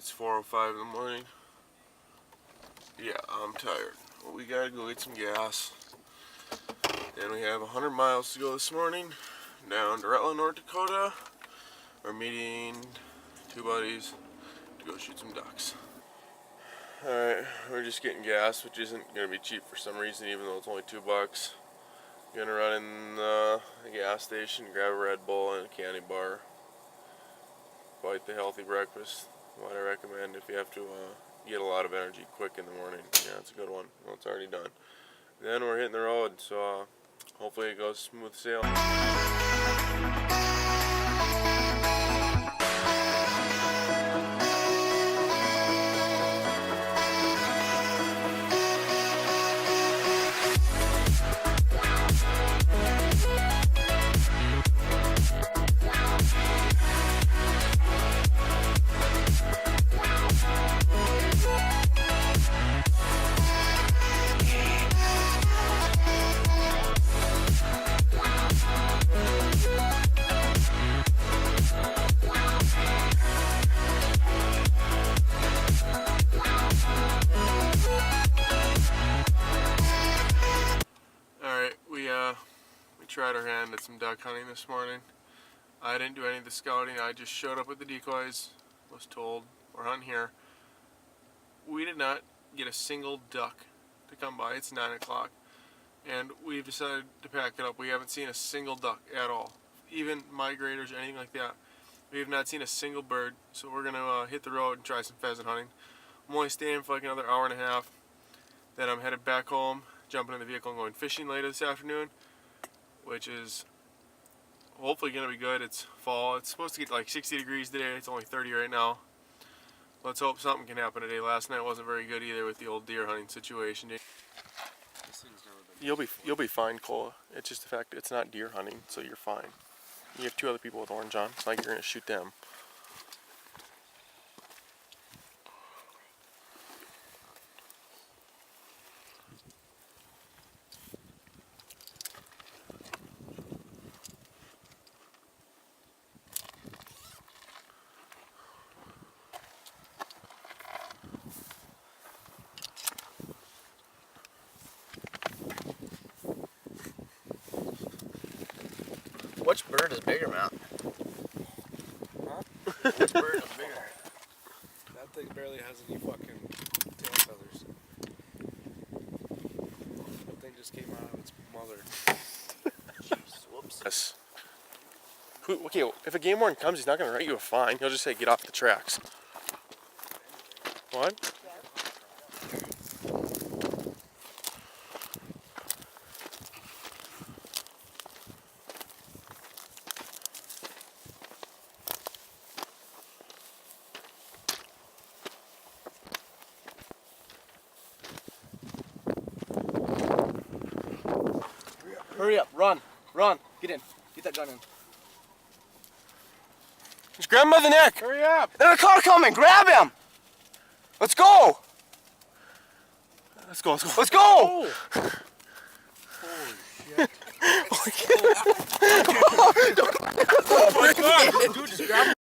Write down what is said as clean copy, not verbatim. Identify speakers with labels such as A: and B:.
A: It's 4:05 in the morning. Yeah, I'm tired. Well, we gotta go get some gas. And we have 100 miles to go this morning down to Rutland, North Dakota. We're meeting two buddies to go shoot some ducks. Alright, we're just getting gas, which isn't gonna be cheap for some reason, even though it's only $2. Gonna run in the gas station, grab a Red Bull and a candy bar. Quite the healthy breakfast. What I recommend if you have to get a lot of energy quick in the morning. Yeah, it's a good one. Well, it's already done. Then we're hitting the road, so hopefully it goes smooth sailing. We tried our hand at some duck hunting this morning. I didn't do any of the scouting. I just showed up with the decoys. Was told we're hunting here. We did not get a single duck to come by. It's 9 o'clock, and we've decided to pack it up. We haven't seen a single duck at all, even migrators or anything like that. We have not seen a single bird. So we're gonna hit the road and try some pheasant hunting. I'm only staying for like another hour and a half. Then I'm headed back home, jumping in the vehicle and going fishing later this afternoon, which is hopefully going to be good. It's fall. It's supposed to get like 60 degrees today. It's only 30 right now. Let's hope something can happen today. Last night wasn't very good either with the old deer hunting situation. You'll be fine, Cole. It's just the fact that it's not deer hunting, so you're fine. You have two other people with orange on. It's not like you're going to shoot them.
B: Which bird is bigger, Matt?
C: Huh?
B: Which bird is bigger?
C: That thing barely has any fucking tail feathers. That thing just came out of its mother.
B: Jeez, whoops.
A: Yes. Okay, if a game warden comes, he's not going to write you a fine. He'll just say, get off the tracks. What?
B: Hurry up, run, get in, get that gun in.
A: Just grab him by the neck.
C: Hurry up!
B: There's a car coming, grab him! Let's go!
A: Let's go.
B: Let's go!
C: Oh. Holy shit.
A: Oh my God.
C: Dude, just grab him